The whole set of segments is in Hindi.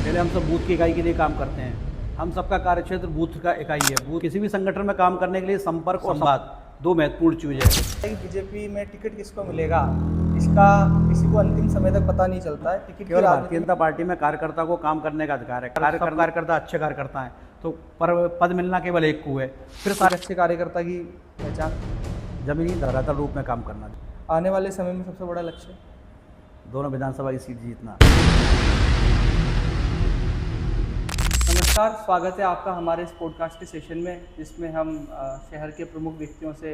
पहले हम सब बूथ की इकाई के लिए काम करते हैं। हम सबका कार्यक्षेत्र बूथ का इकाई है। बूथ किसी भी संगठन में काम करने के लिए संपर्क और संवाद दो महत्वपूर्ण चीज़ है। बीजेपी में टिकट किसको मिलेगा, इसका किसी को अंतिम समय तक पता नहीं चलता है। टिकट केवल भारतीय जनता पार्टी में कार्यकर्ता को काम करने का अधिकार है। कार्यकर्ता अच्छे कार्यकर्ता हैं तो पर पद मिलना केवल एक को है। फिर सारे अच्छे कार्यकर्ता की पहचान जमीनी धरातल रूप में काम करना। आने वाले समय में सबसे बड़ा लक्ष्य दोनों विधानसभा की सीट जीतना। नमस्कार, स्वागत है आपका हमारे इस पॉडकास्ट के सेशन में, जिसमें हम शहर के प्रमुख व्यक्तियों से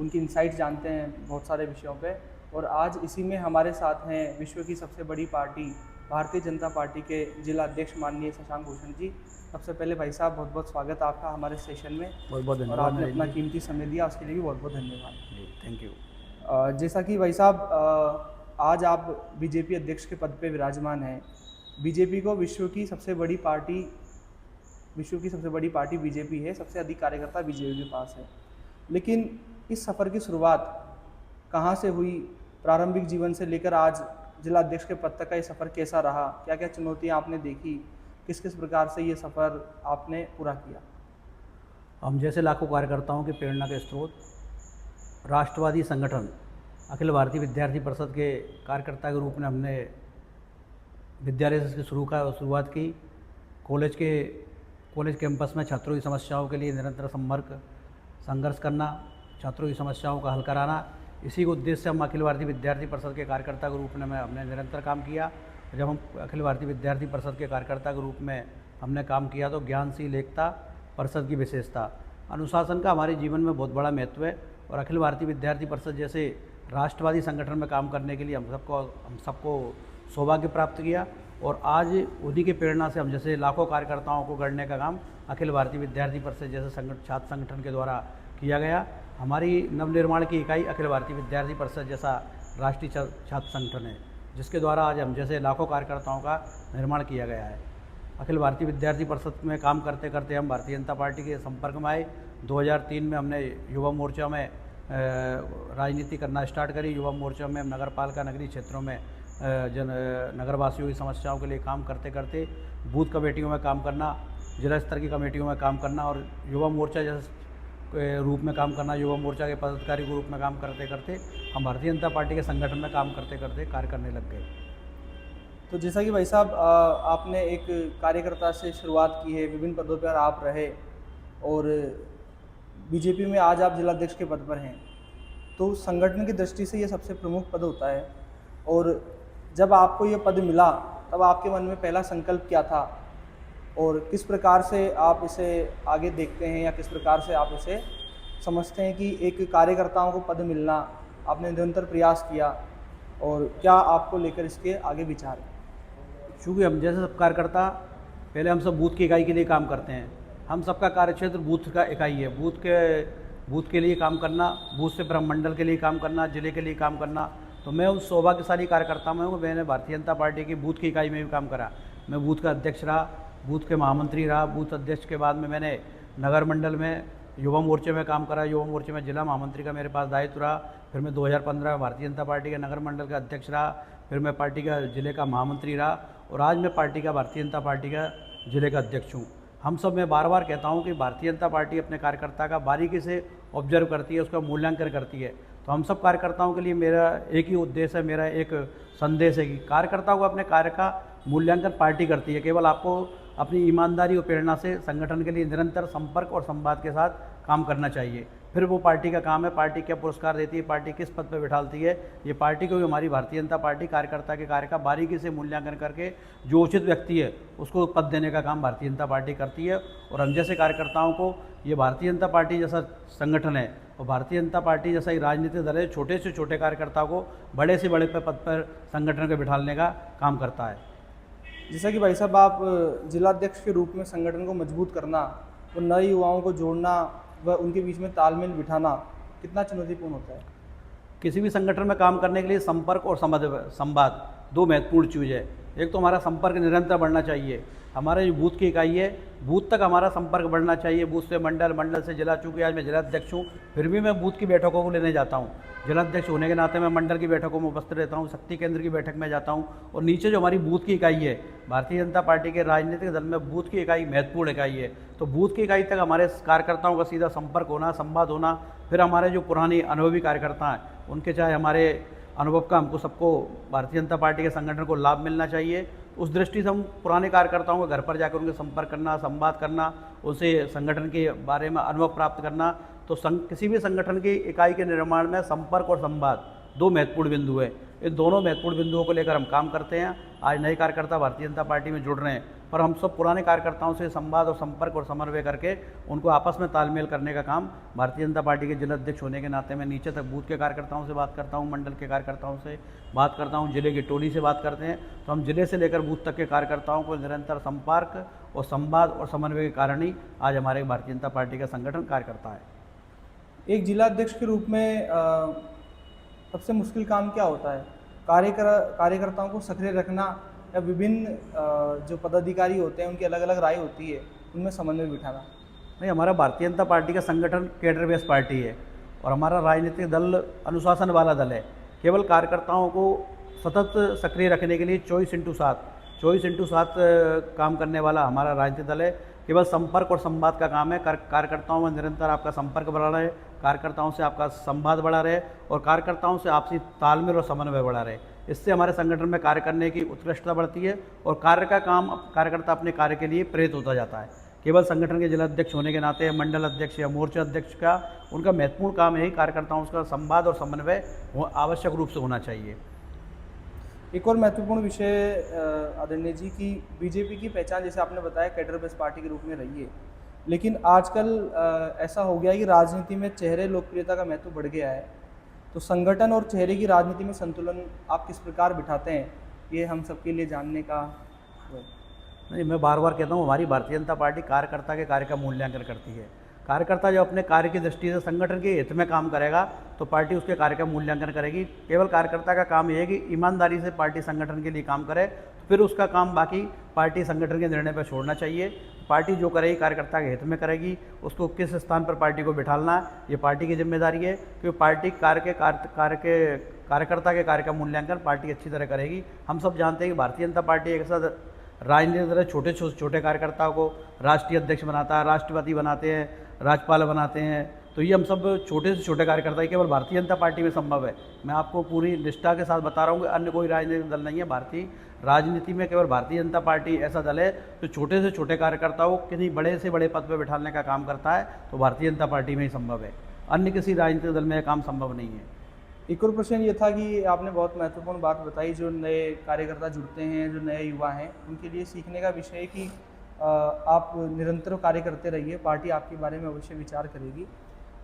उनकी इनसाइट जानते हैं बहुत सारे विषयों पे। और आज इसी में हमारे साथ हैं विश्व की सबसे बड़ी पार्टी भारतीय जनता पार्टी के जिला अध्यक्ष माननीय शशांक भूषण जी। सबसे पहले भाई साहब, बहुत बहुत स्वागत है आपका हमारे सेशन में। बहुत बहुत और धन्यवाद। आपने अपना कीमती समय दिया, उसके लिए भी बहुत बहुत धन्यवाद। Thank you. जैसा कि भाई साहब, आज आप बीजेपी अध्यक्ष के पद पे विराजमान हैं। बीजेपी को विश्व की सबसे बड़ी पार्टी बीजेपी है। सबसे अधिक कार्यकर्ता बीजेपी के पास है। लेकिन इस सफ़र की शुरुआत कहाँ से हुई, प्रारंभिक जीवन से लेकर आज जिला अध्यक्ष के पद तक का ये सफ़र कैसा रहा, क्या क्या चुनौतियाँ आपने देखी, किस किस प्रकार से ये सफ़र आपने पूरा किया? हम जैसे लाखों कार्यकर्ताओं की प्रेरणा के स्रोत राष्ट्रवादी संगठन अखिल भारतीय विद्यार्थी परिषद के कार्यकर्ता के रूप में हमने विद्यालय से शुरुआत की। कॉलेज कैंपस में छात्रों की समस्याओं के लिए निरंतर संघर्ष करना, छात्रों की समस्याओं का हल कराना, इसी के उद्देश्य से हम अखिल भारतीय विद्यार्थी परिषद के कार्यकर्ता के रूप में हमने निरंतर काम किया। जब हम अखिल भारतीय विद्यार्थी परिषद के कार्यकर्ता के रूप में हमने काम किया तो ज्ञानशील एकता परिषद की विशेषता, अनुशासन का हमारे जीवन में बहुत बड़ा महत्व है। और अखिल भारतीय विद्यार्थी परिषद जैसे राष्ट्रवादी संगठन में काम करने के लिए हम सबको सौभाग्य प्राप्त किया। और आज उन्हीं की प्रेरणा से हम जैसे लाखों कार्यकर्ताओं को गढ़ने का काम अखिल भारतीय विद्यार्थी परिषद जैसे छात्र संगठन के द्वारा किया गया। हमारी नवनिर्माण की इकाई अखिल भारतीय विद्यार्थी परिषद जैसा राष्ट्रीय छात्र संगठन है, जिसके द्वारा आज हम जैसे लाखों कार्यकर्ताओं का निर्माण किया गया है। अखिल भारतीय विद्यार्थी परिषद में काम करते करते हम भारतीय जनता पार्टी के संपर्क में आए। 2003 में हमने युवा मोर्चा में राजनीति करना स्टार्ट करी। युवा मोर्चा में नगर पालिका नगरीय क्षेत्रों में नगरवासियों की समस्याओं के लिए काम करते करते बूथ कमेटियों में काम करना, जिला स्तर की कमेटियों में काम करना और युवा मोर्चा जैसे रूप में काम करना, युवा मोर्चा के पदाधिकारी के रूप में काम करते करते हम भारतीय जनता पार्टी के संगठन में काम करते करते कार्य करने लग गए। तो जैसा कि भाई साहब, आपने एक कार्यकर्ता से शुरुआत की है, विभिन्न पदों पर आप रहे और बीजेपी में आज आप जिलाध्यक्ष के पद पर हैं। तो संगठन की दृष्टि से ये सबसे प्रमुख पद होता है। और जब आपको ये पद मिला तब आपके मन में पहला संकल्प क्या था और किस प्रकार से आप इसे आगे देखते हैं, या किस प्रकार से आप इसे समझते हैं कि एक कार्यकर्ताओं को पद मिलना, आपने निरंतर प्रयास किया और क्या आपको लेकर इसके आगे विचार है? चूँकि हम जैसे सब कार्यकर्ता पहले हम सब बूथ की इकाई के लिए काम करते हैं। हम सबका कार्यक्षेत्र बूथ का इकाई है। बूथ के लिए काम करना, बूथ से फिर हम मंडल के लिए काम करना, जिले के लिए काम करना। तो मैं उस सौभाग्यशाली कार्यकर्ता में हूँ। मैंने भारतीय जनता पार्टी की बूथ की इकाई में भी काम करा। मैं बूथ का अध्यक्ष रहा, बूथ के महामंत्री रहा। बूथ अध्यक्ष के बाद में मैंने नगर मंडल में युवा मोर्चे में काम करा। युवा मोर्चे में जिला महामंत्री का मेरे पास दायित्व रहा। फिर मैं 2015 में भारतीय जनता पार्टी के नगर मंडल का अध्यक्ष रहा। फिर मैं पार्टी का जिले का महामंत्री रहा और आज मैं भारतीय जनता पार्टी का जिले का अध्यक्ष हूँ। हम सब मैं बार बार कहता हूँ कि भारतीय जनता पार्टी अपने कार्यकर्ता का बारीकी से ऑब्जर्व करती है, उसका मूल्यांकन करती है। तो हम सब कार्यकर्ताओं के लिए मेरा एक ही उद्देश्य है, मेरा एक संदेश है कि कार्यकर्ताओं को अपने कार्य का मूल्यांकन पार्टी करती है। केवल आपको अपनी ईमानदारी और प्रेरणा से संगठन के लिए निरंतर संपर्क और संवाद के साथ काम करना चाहिए। फिर वो पार्टी का काम है, पार्टी क्या पुरस्कार देती है, पार्टी किस पद पर बिठाती है, ये पार्टी को भी हमारी भारतीय जनता पार्टी कार्यकर्ता के कार्य का बारीकी से मूल्यांकन करके जो उचित व्यक्ति है उसको पद देने का काम भारतीय जनता पार्टी करती है। और हम जैसे कार्यकर्ताओं को ये भारतीय जनता पार्टी जैसा संगठन है और भारतीय जनता पार्टी जैसा ही राजनीतिक दल है, छोटे से छोटे कार्यकर्ता को बड़े से बड़े पद पर संगठन के बिठाने का काम करता है। जैसा कि भाई साहब, आप जिलाध्यक्ष के रूप में संगठन को मजबूत करना और नए युवाओं को जोड़ना व उनके बीच में तालमेल बिठाना कितना चुनौतीपूर्ण होता है? किसी भी संगठन में काम करने के लिए संपर्क और संवाद दो महत्वपूर्ण चीज़ है। एक तो हमारा संपर्क निरंतर बढ़ना चाहिए। हमारे जो बूथ की इकाई है, बूथ तक हमारा संपर्क बढ़ना चाहिए, बूथ से मंडल, मंडल से जिला। चूँकि आज मैं जिलाध्यक्ष हूँ, फिर भी मैं बूथ की बैठकों को लेने जाता हूँ। जिलाध्यक्ष होने के नाते मैं मंडल की बैठकों में उपस्थित रहता हूँ, शक्ति केंद्र की बैठक में जाता हूँ। और नीचे जो हमारी बूथ की इकाई है, भारतीय जनता पार्टी के राजनीतिक दल में बूथ की इकाई महत्वपूर्ण इकाई है। तो बूथ की इकाई तक हमारे कार्यकर्ताओं का सीधा संपर्क होना, संवाद होना। फिर हमारे जो पुराने अनुभवी कार्यकर्ता हैं, उनके चाहे हमारे अनुभव का हमको सबको भारतीय जनता पार्टी के संगठन को लाभ मिलना चाहिए। उस दृष्टि से हम पुराने कार्यकर्ताओं को घर पर जाकर उनके संपर्क करना, संवाद करना, उनसे संगठन के बारे में अनुभव प्राप्त करना। तो किसी भी संगठन की इकाई के निर्माण में संपर्क और संवाद दो महत्वपूर्ण बिंदु हैं। इन दोनों महत्वपूर्ण बिंदुओं को लेकर हम काम करते हैं। आज नए कार्यकर्ता भारतीय जनता पार्टी में जुड़ रहे हैं, पर हम सब पुराने कार्यकर्ताओं से संवाद और संपर्क और समन्वय करके उनको आपस में तालमेल करने का काम भारतीय जनता पार्टी के जिला अध्यक्ष होने के नाते मैं नीचे तक बूथ के कार्यकर्ताओं से बात करता हूं, मंडल के कार्यकर्ताओं से बात करता हूं, जिले की टोली से बात करते हैं। तो हम जिले से लेकर बूथ तक के कार्यकर्ताओं को निरंतर संपर्क और संवाद और समन्वय के कारण ही आज हमारे भारतीय जनता पार्टी का संगठन कार्य करता है। एक जिला अध्यक्ष के रूप में सबसे मुश्किल काम क्या होता है? कार्यकर्ताओं को सक्रिय रखना या विभिन्न जो पदाधिकारी होते हैं उनकी अलग अलग राय होती है, उनमें समन्वय बिठाना? नहीं, हमारा भारतीय जनता पार्टी का संगठन कैडर बेस्ड पार्टी है और हमारा राजनीतिक दल अनुशासन वाला दल है। केवल कार्यकर्ताओं को सतत सक्रिय रखने के लिए 24x7 काम करने वाला हमारा राजनीतिक दल है। केवल संपर्क और संवाद का काम है। कार्यकर्ताओं में निरंतर आपका संपर्क बढ़ा रहे, कार्यकर्ताओं से आपका संवाद बढ़ा रहे और कार्यकर्ताओं से आपसी तालमेल और समन्वय बढ़ा रहे। इससे हमारे संगठन में कार्य करने की उत्कृष्टता बढ़ती है और कार्य का काम कार्यकर्ता अपने कार्य के लिए प्रेरित होता जाता है। केवल संगठन के जिला अध्यक्ष होने के नाते मंडल अध्यक्ष या मोर्चा अध्यक्ष का उनका महत्वपूर्ण काम है ही कार्यकर्ताओं का संवाद और समन्वय आवश्यक रूप से होना चाहिए। एक और महत्वपूर्ण विषय आदरणीय जी की बीजेपी की पहचान, जैसे आपने बताया, कैडर बेस्ड पार्टी के रूप में रही है, लेकिन आजकल ऐसा हो गया है कि राजनीति में चेहरे लोकप्रियता का महत्व बढ़ गया है। तो संगठन और चेहरे की राजनीति में संतुलन आप किस प्रकार बिठाते हैं, ये हम सबके लिए जानने का। नहीं, मैं बार बार कहता हूँ, हमारी भारतीय जनता पार्टी कार्यकर्ता के कार्य का मूल्यांकन करती है। कार्यकर्ता जो अपने कार्य की दृष्टि से संगठन के हित में काम करेगा तो पार्टी उसके कार्य का मूल्यांकन करेगी। केवल कार्यकर्ता का काम यह है कि ईमानदारी से पार्टी संगठन के लिए काम करे, फिर उसका काम बाकी पार्टी संगठन के निर्णय पर छोड़ना चाहिए। पार्टी जो करेगी कार्यकर्ता के हित में करेगी। उसको किस स्थान पर पार्टी को बिठालना है ये पार्टी की जिम्मेदारी है, क्योंकि पार्टी कार्यकर्ता के कार्य का मूल्यांकन पार्टी अच्छी तरह करेगी। हम सब जानते हैं कि भारतीय जनता पार्टी एक साथ राजनीतिक दल छोटे कार्यकर्ताओं को राष्ट्रीय अध्यक्ष बनाता है, राष्ट्रपति बनाते हैं, राज्यपाल बनाते हैं। तो ये हम सब छोटे से छोटे कार्यकर्ता ही केवल भारतीय जनता पार्टी में संभव है। मैं आपको पूरी निष्ठा के साथ बता रहा हूँ कि अन्य कोई राजनीतिक दल नहीं है। भारतीय राजनीति में केवल भारतीय जनता पार्टी ऐसा दल है जो छोटे से छोटे कार्यकर्ताओं को किसी बड़े से बड़े पद पर बिठाने का काम करता है, तो भारतीय जनता पार्टी में ही संभव है। अन्य किसी राजनीतिक दल में यह काम संभव नहीं है। एक और प्रश्न ये था कि आपने बहुत महत्वपूर्ण बात बताई, जो नए कार्यकर्ता जुड़ते हैं, जो नए युवा हैं, उनके लिए सीखने का विषय है कि आप निरंतर कार्य करते रहिए, पार्टी आपके बारे में अवश्य विचार करेगी।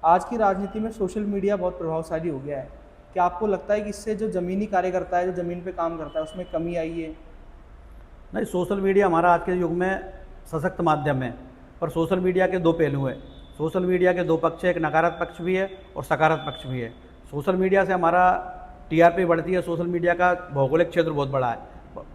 आज की राजनीति में सोशल मीडिया बहुत प्रभावशाली हो गया है। क्या आपको लगता है कि इससे जो ज़मीनी कार्यकर्ता है, जो ज़मीन पे काम करता है, उसमें कमी आई है? नहीं, सोशल मीडिया हमारा आज के युग में सशक्त माध्यम है, पर सोशल मीडिया के दो पहलू हैं। सोशल मीडिया के दो पक्ष हैं, एक नकारात्मक पक्ष भी है और सकारात्मक पक्ष भी है। सोशल मीडिया से हमारा टीआरपी बढ़ती है। सोशल मीडिया का भौगोलिक क्षेत्र बहुत बड़ा है।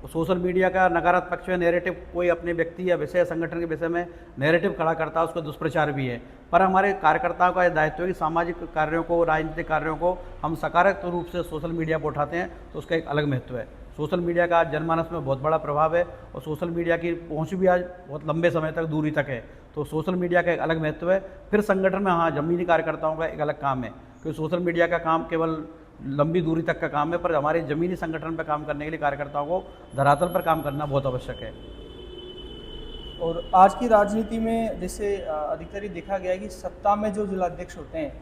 सोशल मीडिया का नकारात्मक पक्ष में नेरेटिव, कोई अपने व्यक्ति या विषय संगठन के विषय में नेरेटिव खड़ा करता है, उसका दुष्प्रचार भी है। पर हमारे कार्यकर्ताओं का यह दायित्व है कि सामाजिक कार्यों को, राजनीतिक कार्यों को हम सकारात्मक रूप से सोशल मीडिया पर उठाते हैं, तो उसका एक अलग महत्व है। सोशल मीडिया का आज जनमानस में बहुत बड़ा प्रभाव है और सोशल मीडिया की पहुंच भी आज बहुत लंबे समय तक दूरी तक है, तो सोशल मीडिया का एक अलग महत्व है। फिर संगठन में हाँ, जमीनी कार्यकर्ताओं का एक अलग काम है, क्योंकि सोशल मीडिया का काम केवल लंबी दूरी तक का काम है, पर हमारे ज़मीनी संगठन पर काम करने के लिए कार्यकर्ताओं को धरातल पर काम करना बहुत आवश्यक है। और आज की राजनीति में जैसे अधिकतर ये देखा गया है कि सत्ता में जो जिलाध्यक्ष होते हैं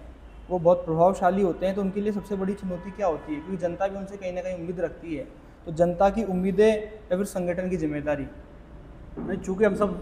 वो बहुत प्रभावशाली होते हैं, तो उनके लिए सबसे बड़ी चुनौती क्या होती है? क्योंकि जनता भी उनसे कहीं ना कहीं उम्मीद रखती है, तो जनता की उम्मीदें या फिर संगठन की जिम्मेदारी? नहीं, चूँकि हम सब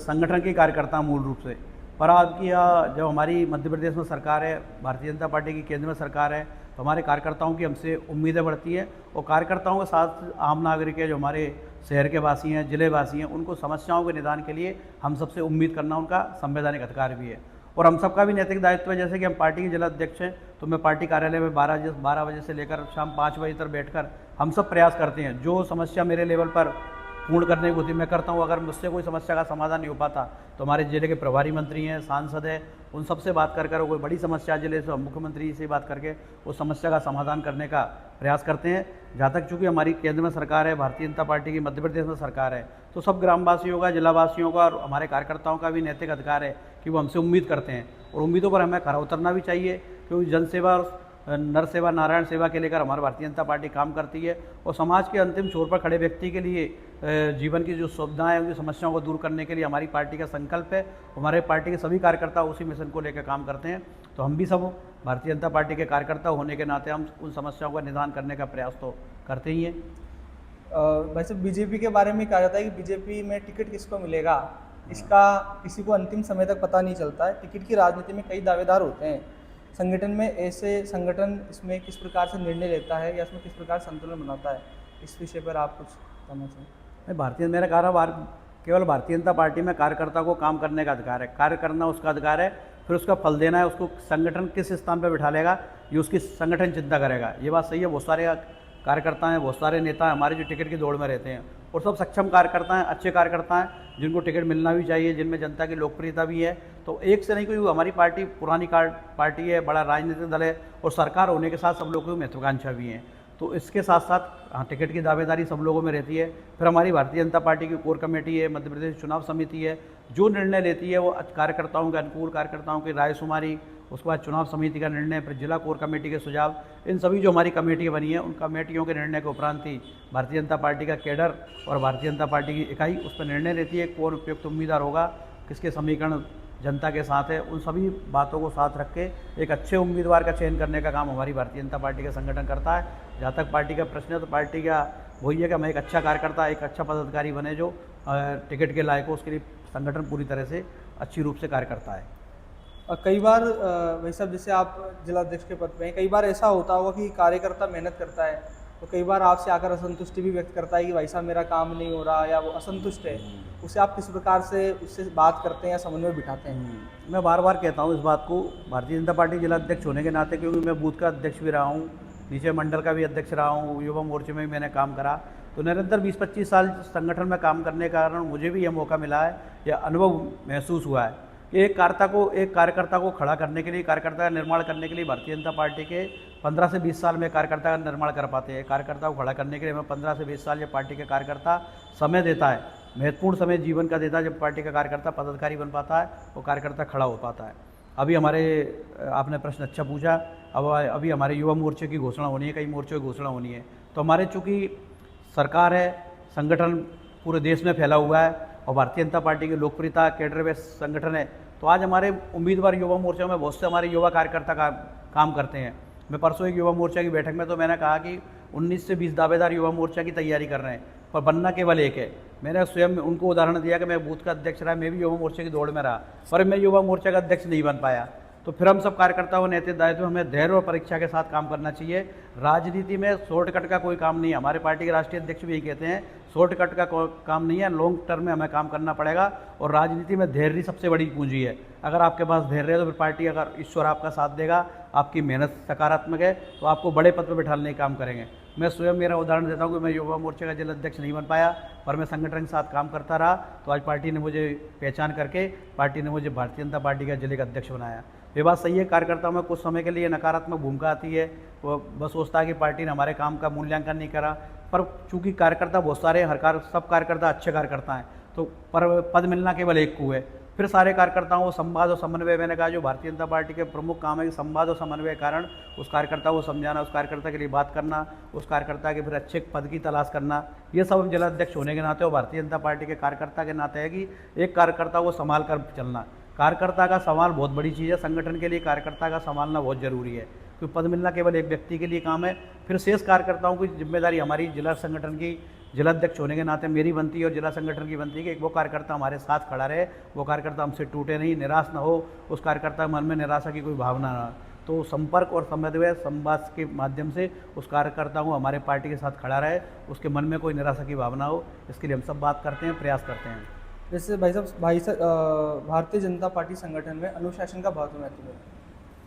संगठन के कार्यकर्ता मूल रूप से, पर आपकी जब हमारी मध्य प्रदेश में सरकार है, भारतीय जनता पार्टी की केंद्र में सरकार है, तो हमारे कार्यकर्ताओं की हमसे उम्मीदें बढ़ती है और कार्यकर्ताओं के साथ आम नागरिक है, जो हमारे शहर के वासी हैं, जिले वासी हैं, उनको समस्याओं के निदान के लिए हम सबसे उम्मीद करना उनका संवैधानिक अधिकार भी है। और हम सबका भी नैतिक दायित्व है, जैसे कि हम पार्टी के जिला अध्यक्ष हैं तो मैं पार्टी कार्यालय में 12 बजे से लेकर शाम 5 बजे तक बैठकर हम सब प्रयास करते हैं। जो समस्या मेरे लेवल पर पूर्ण करने की होती मैं करता हूँ। अगर मुझसे कोई समस्या का समाधान नहीं हो पाता तो हमारे जिले के प्रभारी मंत्री हैं, सांसद हैं, उन सबसे बात कर कोई बड़ी समस्या जिले से मुख्यमंत्री से बात करके उस समस्या का समाधान करने का प्रयास करते हैं। जहाँ तक चूँकि हमारी केंद्र में सरकार है, भारतीय जनता पार्टी की मध्य प्रदेश में सरकार है, तो सब ग्रामवासियों का, जिलावासियों का और हमारे कार्यकर्ताओं का भी नैतिक अधिकार है कि वो हमसे उम्मीद करते हैं और उम्मीदों पर हमें खरा उतरना भी चाहिए, क्योंकि जनसेवा और नर सेवा नारायण सेवा के लेकर हमारी भारतीय जनता पार्टी काम करती है और समाज के अंतिम छोर पर खड़े व्यक्ति के लिए जीवन की जो सुविधाएं हैं, उनकी समस्याओं को दूर करने के लिए हमारी पार्टी का संकल्प है। हमारे पार्टी के सभी कार्यकर्ता उसी मिशन को लेकर काम करते हैं। तो हम भी सब भारतीय जनता पार्टी के कार्यकर्ता होने के नाते हम उन समस्याओं का निदान करने का प्रयास तो करते ही हैं। वैसे बीजेपी के बारे में कहा जाता है कि बीजेपी में टिकट किसको मिलेगा, इसका किसी को अंतिम समय तक पता नहीं चलता है। टिकट की राजनीति में कई दावेदार होते हैं। संगठन में ऐसे संगठन इसमें किस प्रकार से निर्णय लेता है या इसमें किस प्रकार संतुलन बनाता है, इस विषय पर आप कुछ कहना चाहें? मेरा कारोबार केवल भारतीय जनता पार्टी में कार्यकर्ता को काम करने का अधिकार है, कार्य करना उसका अधिकार है, फिर उसका फल देना है। उसको संगठन किस स्थान पर बिठा लेगा ये उसकी संगठन चिंता करेगा। ये बात सही है। बहुत सारे कार्यकर्ता हैं, बहुत सारे नेता हैं हमारे जो टिकट की दौड़ में रहते हैं और सब सक्षम कार्यकर्ता हैं, अच्छे कार्यकर्ता हैं, जिनको टिकट मिलना भी चाहिए, जिनमें जनता की लोकप्रियता भी है। तो एक से नहीं कोई, हमारी पार्टी पुरानी पार्टी है, बड़ा राजनीतिक दल है और सरकार होने के साथ सब लोगों की महत्वाकांक्षा भी है। तो इसके साथ साथ टिकट की दावेदारी सब लोगों में रहती है। फिर हमारी भारतीय जनता पार्टी की कोर कमेटी है, मध्य प्रदेश चुनाव समिति है, जो निर्णय लेती है वो कार्यकर्ताओं के अनुकूल, कार्यकर्ताओं की राय शुमारी, उसके बाद चुनाव समिति का निर्णय, फिर जिला कोर कमेटी के सुझाव, इन सभी जो हमारी कमेटियाँ बनी हैं उन कमेटियों के निर्णय के उपरांत ही भारतीय जनता पार्टी का कैडर और भारतीय जनता पार्टी की इकाई उस पर निर्णय लेती है। कौन उपयुक्त उम्मीदवार होगा, किसके समीकरण जनता के साथ है, उन सभी बातों को साथ रख के एक अच्छे उम्मीदवार का चयन करने का काम हमारी भारतीय जनता पार्टी का संगठन करता है। जहाँ तक पार्टी का प्रश्न है तो पार्टी का वही है कि हम एक अच्छा कार्यकर्ता, एक अच्छा पदाधिकारी बने जो टिकट के लायक हो, उसके लिए संगठन पूरी तरह से अच्छी रूप से कार्य करता है। कई बार भाई साहब, जैसे आप जिला अध्यक्ष के पद पे हैं, कई बार ऐसा होता होगा कि कार्यकर्ता मेहनत करता है तो कई बार आपसे आकर असंतुष्टि भी व्यक्त करता है कि भाई साहब मेरा काम नहीं हो रहा, या वो असंतुष्ट है, उसे आप किस प्रकार से उससे बात करते हैं या समन्वय बिठाते हैं? मैं बार बार कहता हूँ इस बात को, भारतीय जनता पार्टी जिला अध्यक्ष होने के नाते, क्योंकि मैं बूथ का अध्यक्ष भी रहा हूँ, नीचे मंडल का भी अध्यक्ष रहा हूँ, युवा मोर्चे में भी मैंने काम करा, तो निरंतर 20-25 साल संगठन में काम करने के कारण मुझे भी यह मौका मिला है, यह अनुभव महसूस हुआ है कि एक कार्यकर्ता को खड़ा करने के लिए, कार्यकर्ता का निर्माण करने के लिए भारतीय जनता पार्टी के 15 से 20 साल में कार्यकर्ता का निर्माण कर पाते हैं। कार्यकर्ता को खड़ा करने के लिए हमें 15 से 20 साल जब पार्टी के कार्यकर्ता समय देता है, महत्वपूर्ण समय जीवन का देता है, जब पार्टी का कार्यकर्ता पदाधिकारी बन पाता है, वो कार्यकर्ता खड़ा हो पाता है। अभी आपने प्रश्न अच्छा पूछा, अभी हमारे युवा मोर्चे की घोषणा होनी है, कई मोर्चों की घोषणा होनी है। तो हमारे चूँकि सरकार है, संगठन पूरे देश में फैला हुआ है और भारतीय जनता पार्टी की लोकप्रियता कैडर बेस संगठन है, तो आज हमारे उम्मीदवार युवा मोर्चा में बहुत से हमारे युवा कार्यकर्ता काम करते हैं। मैं परसों एक युवा मोर्चा की बैठक में तो मैंने कहा कि 19 से 20 दावेदार युवा मोर्चा की तैयारी कर रहे हैं, पर बनना केवल एक है। मैंने स्वयं उनको उदाहरण दिया कि मैं बूथ का अध्यक्ष रहा, मैं भी युवा मोर्चा की दौड़ में रहा, पर मैं युवा मोर्चा का अध्यक्ष नहीं बन पाया। तो फिर हम सब कार्यकर्ताओं ने नैतिक दायित्व, हमें धैर्य और परीक्षा के साथ काम करना चाहिए। राजनीति में शॉर्टकट का कोई काम नहीं है। हमारे पार्टी के राष्ट्रीय अध्यक्ष भी यही कहते हैं, शॉर्टकट का काम नहीं है, लॉन्ग टर्म में हमें काम करना पड़ेगा और राजनीति में धैर्य सबसे बड़ी पूंजी है। अगर आपके पास धैर्य है तो फिर पार्टी, अगर ईश्वर आपका साथ देगा, आपकी मेहनत सकारात्मक है, तो आपको बड़े पद पर बैठाने का काम करेंगे। मैं स्वयं मेरा उदाहरण देता हूँ कि मैं युवा मोर्चे का जिला अध्यक्ष नहीं बन पाया, पर मैं संगठन के साथ काम करता रहा, तो आज पार्टी ने मुझे पहचान करके पार्टी ने मुझे भारतीय जनता पार्टी का जिले का अध्यक्ष बनाया। ये बात सही है, कार्यकर्ताओं में कुछ समय के लिए नकारात्मक भूमिका आती है, वो बस सोचता है कि पार्टी ने हमारे काम का मूल्यांकन नहीं करा, पर चूंकि कार्यकर्ता बहुत सारे, सब कार्यकर्ता अच्छे कार्यकर्ता हैं, तो पर पद मिलना केवल एक को है। फिर सारे कार्यकर्ताओं को संवाद और समन्वय, मैंने कहा जो भारतीय जनता पार्टी के प्रमुख काम है कि संवाद और समन्वय के कारण उस कार्यकर्ता को समझाना, उस कार्यकर्ता के लिए बात करना, उस कार्यकर्ता के फिर अच्छे पद की तलाश करना, ये सब हम जिला अध्यक्ष होने के नाते और भारतीय जनता पार्टी के कार्यकर्ता के नाते है कि एक कार्यकर्ता को संभाल कर चलना। कार्यकर्ता का संभाल बहुत बड़ी चीज़ है, संगठन के लिए कार्यकर्ता का संभालना बहुत जरूरी है, क्योंकि पद मिलना केवल एक व्यक्ति के लिए काम है। फिर शेष कार्यकर्ताओं की जिम्मेदारी हमारी जिला संगठन की, जिला अध्यक्ष होने के नाते मेरी बनती है और जिला संगठन की बनती है कि एक वो कार्यकर्ता हमारे साथ खड़ा रहे, वो कार्यकर्ता हमसे टूटे नहीं, निराश ना हो, उस कार्यकर्ता के मन में निराशा की कोई भावना ना। तो संपर्क और समन्वय, संवाद के माध्यम से उस कार्यकर्ता को हमारे पार्टी के साथ खड़ा रहे, उसके मन में कोई निराशा की भावना हो, इसके लिए हम सब बात करते हैं, प्रयास करते हैं। जैसे भारतीय जनता पार्टी संगठन में अनुशासन का बहुत महत्व है,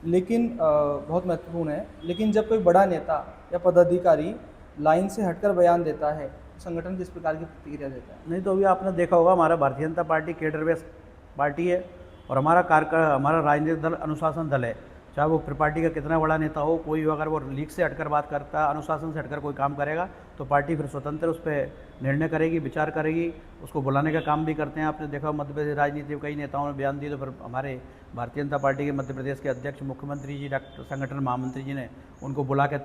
लेकिन बहुत महत्वपूर्ण है, लेकिन जब कोई बड़ा नेता या पदाधिकारी लाइन से हटकर बयान देता है तो संगठन किस प्रकार की प्रतिक्रिया देता है? नहीं तो अभी आपने देखा होगा, हमारा Bharatiya Janata party cadre base party है और हमारा राजनीतिक दल अनुशासन दल है। चाहे वो पार्टी का कितना बड़ा नेता हो, कोई अगर वो लीक से हटकर बात करता, अनुशासन से हटकर कोई काम करेगा तो पार्टी फिर स्वतंत्र उस पर निर्णय करेगी, विचार करेगी, उसको बुलाने का काम भी करते हैं। आपने देखा मध्य प्रदेश राजनीति में कई नेताओं ने बयान दिए तो फिर हमारे भारतीय जनता पार्टी के मध्य प्रदेश के अध्यक्ष मुख्यमंत्री जी, डॉक्टर संगठन महामंत्री जी ने उनको बुला के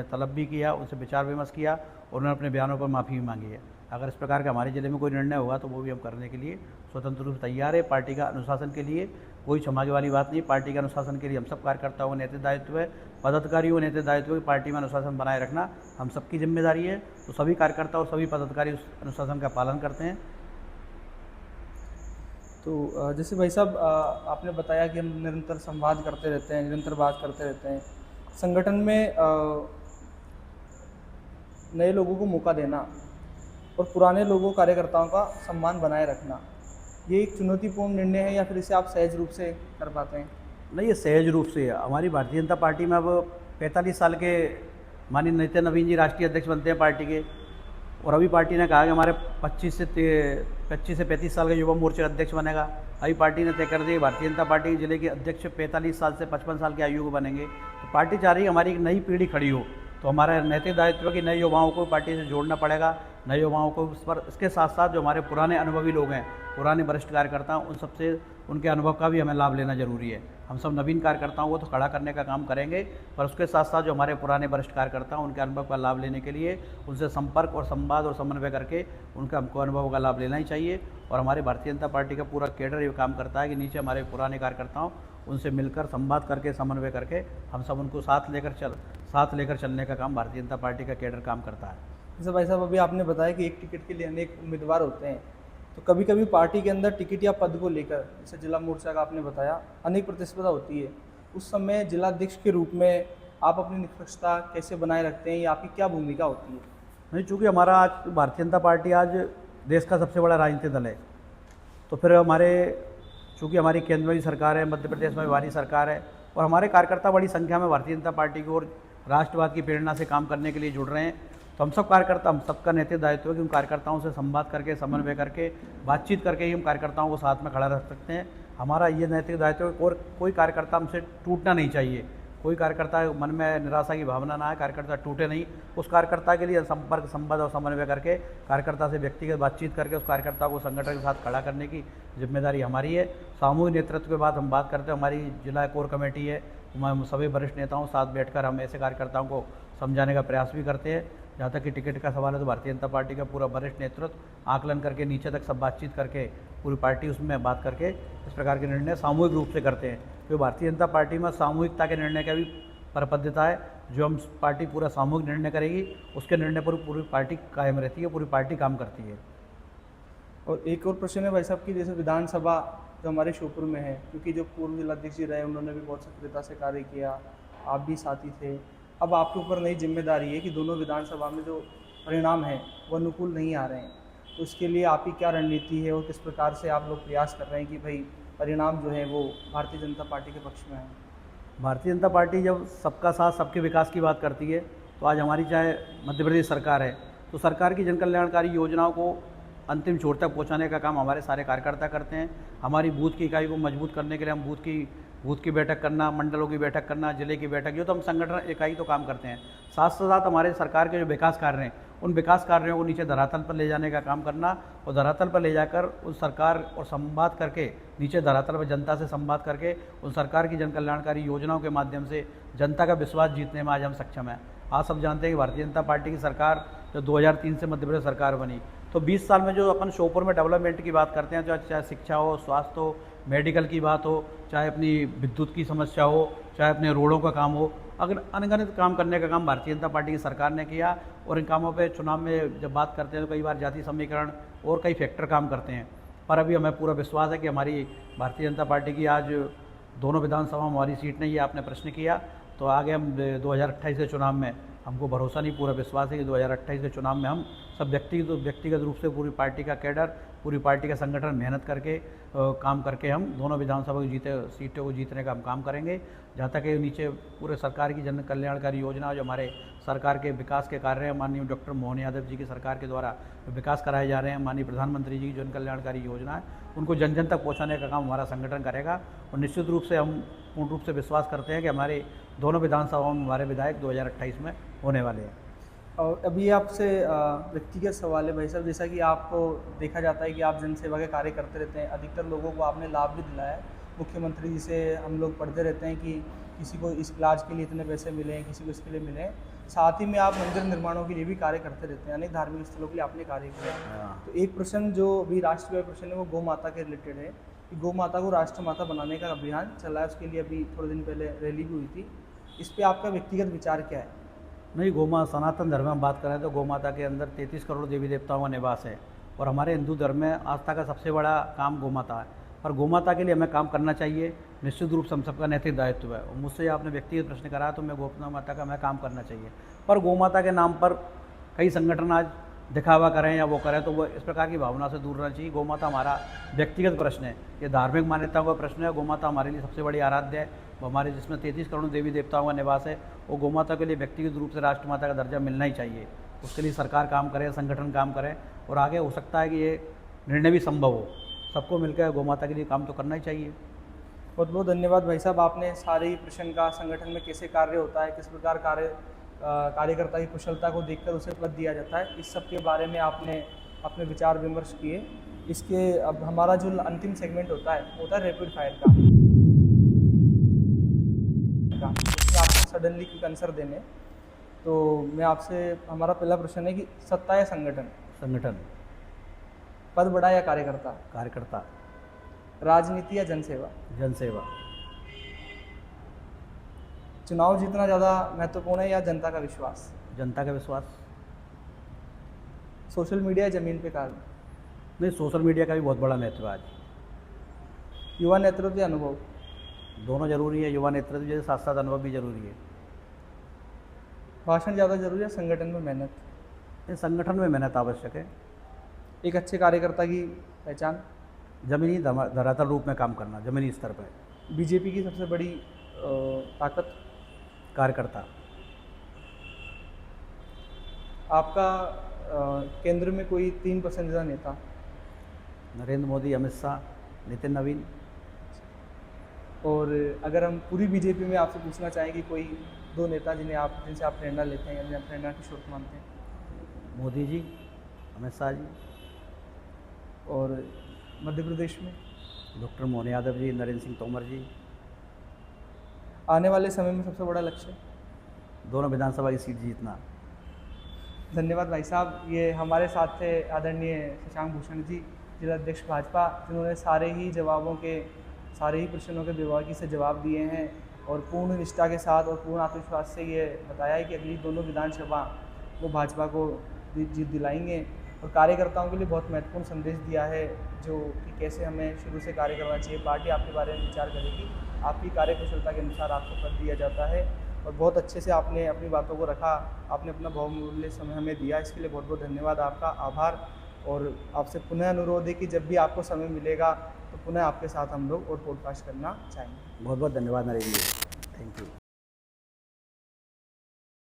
तलब भी किया, उनसे विचार विमर्श किया और उन्होंने अपने बयानों पर माफ़ी भी मांगी है। अगर इस प्रकार का हमारे ज़िले में कोई निर्णय होगा तो वो भी हम करने के लिए स्वतंत्र रूप से तैयार है। पार्टी का अनुशासन के लिए कोई क्षमा वाली बात नहीं। पार्टी के अनुशासन के लिए हम सब कार्यकर्ताओं का नैतिक दायित्व है, पदाधिकारियों का नैतिक दायित्व है। पार्टी में अनुशासन बनाए रखना हम सबकी जिम्मेदारी है। तो सभी कार्यकर्ता और सभी पदाधिकारी उस अनुशासन का पालन करते हैं। तो जैसे भाई साहब आपने बताया कि हम निरंतर संवाद करते रहते हैं, निरंतर बात करते रहते हैं। संगठन में नए लोगों को मौका देना और पुराने लोगों कार्यकर्ताओं का सम्मान बनाए रखना, ये एक चुनौतीपूर्ण निर्णय है या फिर इसे आप सहज रूप से कर पाते हैं? नहीं, ये सहज रूप से है। हमारी भारतीय जनता पार्टी में अब 45 साल के माननीय नित्य नवीन जी राष्ट्रीय अध्यक्ष बनते हैं पार्टी के, और अभी पार्टी ने कहा कि हमारे 25 से 35 साल का युवा मोर्चा अध्यक्ष बनेगा। अभी पार्टी ने तय कर दिया भारतीय जनता पार्टी जिले के अध्यक्ष 45 साल से 55 साल की आयु को बनेंगे। तो पार्टी चाह रही है हमारी एक नई पीढ़ी खड़ी हो, तो हमारा नैतिक दायित्व है कि नए युवाओं को पार्टी से जोड़ना पड़ेगा, नए युवाओं को उस पर। इसके साथ साथ जो हमारे पुराने अनुभवी लोग हैं, पुराने वरिष्ठ कार्यकर्ता, उन सबसे उनके अनुभव का भी हमें लाभ लेना जरूरी है। हम सब नवीन कार्यकर्ताओं को तो खड़ा करने का काम करेंगे, पर उसके साथ साथ जो हमारे पुराने वरिष्ठ कार्यकर्ता हैं उनके अनुभव का लाभ लेने के लिए उनसे संपर्क और संवाद और समन्वय करके उनका हमको अनुभव का लाभ लेना ही चाहिए। और हमारे भारतीय जनता पार्टी का पूरा कैडर ये काम करता है कि नीचे हमारे पुराने कार्यकर्ताओं उनसे मिलकर संवाद करके समन्वय करके हम सब उनको साथ लेकर चलने का काम भारतीय जनता पार्टी का कैडर काम करता है। जैसे भाई साहब अभी आपने बताया कि एक टिकट के लिए अनेक उम्मीदवार होते हैं, तो कभी कभी पार्टी के अंदर टिकट या पद को लेकर, जैसे जिला मोर्चा का आपने बताया, अनेक प्रतिस्पर्धा होती है। उस समय जिलाध्यक्ष के रूप में आप अपनी निष्पक्षता कैसे बनाए रखते हैं या आपकी क्या भूमिका होती है? नहीं, चूँकि हमारा आज भारतीय जनता पार्टी आज देश का सबसे बड़ा राजनीतिक दल है, तो फिर चूँकि हमारी केंद्र में भी सरकार है, मध्य प्रदेश में भी हमारी सरकार है, और हमारे कार्यकर्ता बड़ी संख्या में भारतीय जनता पार्टी की ओर राष्ट्रवाद की प्रेरणा से काम करने के लिए जुड़ रहे हैं। तो हम सबका नैतिक दायित्व है कि उन कार्यकर्ताओं से संवाद करके, समन्वय करके, बातचीत करके ही हम कार्यकर्ताओं को साथ में खड़ा रख सकते हैं। हमारा ये नैतिक दायित्व है और कोई कार्यकर्ता हमसे टूटना नहीं चाहिए। कोई कार्यकर्ता मन में निराशा की भावना ना आए, कार्यकर्ता टूटे नहीं। उस कार्यकर्ता के लिए संपर्क, संवाद और समन्वय करके, कार्यकर्ता से व्यक्तिगत बातचीत करके उस कार्यकर्ता को संगठन के साथ खड़ा करने की जिम्मेदारी हमारी है। सामूहिक नेतृत्व के बाद हम बात करते हैं, हमारी जिला कोर कमेटी है, हम सभी वरिष्ठ नेताओं साथ बैठकर हम ऐसे कार्यकर्ताओं को समझाने का प्रयास भी करते हैं। जहाँ तक कि टिकट का सवाल है तो भारतीय जनता पार्टी का पूरा वरिष्ठ नेतृत्व आकलन करके नीचे तक सब बातचीत करके पूरी पार्टी उसमें बात करके इस प्रकार के निर्णय सामूहिक रूप से करते हैं। क्योंकि भारतीय जनता पार्टी में सामूहिकता के निर्णय का भी परपद्धता है। जो हम पार्टी पूरा सामूहिक निर्णय करेगी उसके निर्णय पर पूरी पार्टी कायम रहती है, पूरी पार्टी काम करती है। और एक और प्रश्न है भाई साहब की, जैसे विधानसभा जो हमारे श्योपुर में है, क्योंकि जो पूर्व जिलाध्यक्ष जी रहे उन्होंने भी बहुत सक्रियता से कार्य किया, आप भी साथी थे। अब आपके ऊपर नई जिम्मेदारी है कि दोनों विधानसभा में जो परिणाम हैं वो अनुकूल नहीं आ रहे हैं, तो इसके लिए आपकी क्या रणनीति है और किस प्रकार से आप लोग प्रयास कर रहे हैं कि भाई परिणाम जो है वो भारतीय जनता पार्टी के पक्ष में है? भारतीय जनता पार्टी जब सबका साथ सबके विकास की बात करती है तो आज हमारी चाहे मध्य प्रदेश सरकार है तो सरकार की जन कल्याणकारी योजनाओं को अंतिम छोर तक पहुंचाने का काम हमारे सारे कार्यकर्ता करते हैं। हमारी बूथ की इकाई को मजबूत करने के लिए हम बूथ की बैठक करना, मंडलों की बैठक करना, जिले की बैठक, ये तो हम संगठन इकाई तो काम करते हैं। साथ साथ हमारे सरकार के जो विकास कार्य हैं उन विकास कार्यों को नीचे धरातल पर ले जाने का काम करना, और धरातल पर ले जाकर उस सरकार और संवाद करके नीचे धरातल पर जनता से संवाद करके उन सरकार की जन कल्याणकारी योजनाओं के माध्यम से जनता का विश्वास जीतने में आज हम सक्षम हैं। आज सब जानते हैं कि भारतीय जनता पार्टी की सरकार जो 2003 से मध्य प्रदेश सरकार बनी, तो 20 साल में जो अपन श्योपुर में डेवलपमेंट की बात करते हैं, चाहे शिक्षा हो, स्वास्थ्य हो, मेडिकल की बात हो, चाहे अपनी विद्युत की समस्या हो, चाहे अपने रोडों का काम हो, अगर अनगिनत काम करने का काम भारतीय जनता पार्टी की सरकार ने किया। और इन कामों पे चुनाव में जब बात करते हैं तो कई बार जाति समीकरण और कई फैक्टर काम करते हैं, पर अभी हमें पूरा विश्वास है कि हमारी भारतीय जनता पार्टी की आज दोनों विधानसभा में हमारी सीट नहीं, ये आपने प्रश्न किया, तो आगे हम 2028 के चुनाव में हमको भरोसा नहीं, पूरा विश्वास है कि 2028 के चुनाव में हम सब व्यक्तिगत रूप से पूरी पार्टी का कैडर, पूरी पार्टी का संगठन मेहनत करके काम करके हम दोनों विधानसभा की सीटों को जीतने का हम काम करेंगे। जहाँ तक ये नीचे पूरे सरकार की जन कल्याणकारी योजना जो हमारे सरकार के विकास के कार्य हैं, माननीय डॉक्टर मोहन यादव जी की सरकार के द्वारा विकास कराए जा रहे हैं, माननीय प्रधानमंत्री जी की जन कल्याणकारी योजना है, उनको जन जन तक पहुँचाने का काम हमारा संगठन करेगा। और निश्चित रूप से हम पूर्ण रूप से विश्वास करते हैं कि हमारे दोनों विधानसभाओं में हमारे विधायक 2028 में होने वाले हैं। और अभी आपसे व्यक्तिगत सवाल है भाई साहब, जैसा कि आपको देखा जाता है कि आप जनसेवा के कार्य करते रहते हैं, अधिकतर लोगों को आपने लाभ भी दिलाया है। मुख्यमंत्री जी से हम लोग पढ़ते रहते हैं कि किसी को इस इलाज के लिए इतने पैसे मिले हैं, किसी को इसके लिए मिले हैं। साथ ही में आप मंदिर निर्माणों के लिए भी कार्य करते रहते हैं, अनेक धार्मिक स्थलों के लिए आपने कार्य किया है। तो एक प्रश्न जो अभी राष्ट्रव्यापी प्रश्न है वो गौ माता के रिलेटेड है कि गौ माता को राष्ट्र माता बनाने का अभियान चला है, उसके लिए अभी थोड़े दिन पहले रैली भी हुई थी। इस पर आपका व्यक्तिगत विचार क्या है? नहीं, सनातन धर्म में हम बात करें तो गौ माता के अंदर 33 करोड़ देवी देवताओं का निवास है और हमारे हिंदू धर्म में आस्था का सबसे बड़ा काम गौ माता है और गौ माता के लिए हमें काम करना चाहिए। निश्चित रूप से हम सबका नैतिक दायित्व है और मुझसे आपने व्यक्तिगत प्रश्न करा तो मैं गौ माता का हमें काम करना चाहिए। पर गौ माता के नाम पर कई संगठन आज दिखावा करें या वो करें तो वो इस प्रकार की भावना से दूर रहना चाहिए। गौ माता हमारा व्यक्तिगत प्रश्न है, ये धार्मिक मान्यताओं का प्रश्न है। गौ माता हमारे लिए सबसे बड़ी आराध्य है, वो हमारे जिसमें 33 करोड़ देवी देवताओं का निवास है। वो गौ माता के लिए व्यक्तिगत रूप से राष्ट्रमाता का दर्जा मिलना ही चाहिए। उसके लिए सरकार काम करे, संगठन काम करे और आगे हो सकता है कि ये निर्णय भी संभव हो। सबको मिलकर गौ माता के लिए काम तो करना ही चाहिए। बहुत बहुत धन्यवाद भाई साहब, आपने सारे ही प्रश्न का संगठन में कैसे कार्य होता है, किस प्रकार कार्यकर्ता की कुशलता को देखकर उसे पद दिया जाता है, इस सब के बारे में आपने अपने विचार विमर्श किए। इसके अब हमारा जो अंतिम सेगमेंट होता है रैपिड फायर का। उसमें आपको सडनली क्विक आंसर देने। तो मैं आपसे, हमारा पहला प्रश्न है कि सत्ता या संगठन, पद बड़ा या कार्यकर्ता, राजनीति या जनसेवा, चुनाव जीतना ज़्यादा महत्वपूर्ण है या जनता का विश्वास, सोशल मीडिया या जमीन पे कार्य? नहीं, सोशल मीडिया का भी बहुत बड़ा महत्व है आज। युवा नेतृत्व या अनुभव? दोनों जरूरी है, युवा नेतृत्व के साथ साथ अनुभव भी जरूरी है। भाषण ज़्यादा जरूरी है, संगठन में मेहनत? इस संगठन में मेहनत आवश्यक है। एक अच्छे कार्यकर्ता की पहचान? जमीनी धरातल रूप में काम करना, जमीनी स्तर पर। बीजेपी की सबसे बड़ी ताकत? कार्यकर्ता। आपका केंद्र में कोई 3 पसंदीदा नेता? नरेंद्र मोदी, अमित शाह, नितिन नवीन। और अगर हम पूरी बीजेपी में आपसे पूछना चाहें कि कोई 2 नेता जिनसे आप प्रेरणा लेते हैं या प्रेरणा की स्रोत मानते हैं? मोदी जी, अमित शाह जी। और मध्य प्रदेश में? डॉक्टर मोहन यादव जी, नरेंद्र सिंह तोमर जी। आने वाले समय में सबसे बड़ा लक्ष्य? दोनों विधानसभा की सीट जीतना। धन्यवाद भाई साहब। ये हमारे साथ थे आदरणीय शशांक भूषण जी, जिला अध्यक्ष भाजपा, जिन्होंने सारे ही प्रश्नों के बेबाकी से जवाब दिए हैं और पूर्ण निष्ठा के साथ और पूर्ण आत्मविश्वास से ये बताया है कि अगली दोनों विधानसभा वो भाजपा को जीत दिलाएंगे। और कार्यकर्ताओं के लिए बहुत महत्वपूर्ण संदेश दिया है जो कि कैसे हमें शुरू से कार्य करना चाहिए। पार्टी आपके बारे में विचार करेगी, आपकी कार्यकुशलता के अनुसार आपको पद दिया जाता है। और बहुत अच्छे से आपने अपनी बातों को रखा, आपने अपना बहुमूल्य समय हमें दिया, इसके लिए बहुत बहुत धन्यवाद आपका, आभार। और आपसे पुनः अनुरोध है कि जब भी आपको समय मिलेगा तो पुनः आपके साथ हम लोग और पॉडकास्ट करना चाहेंगे। बहुत बहुत धन्यवाद नरेंद्र जी, थैंक यू।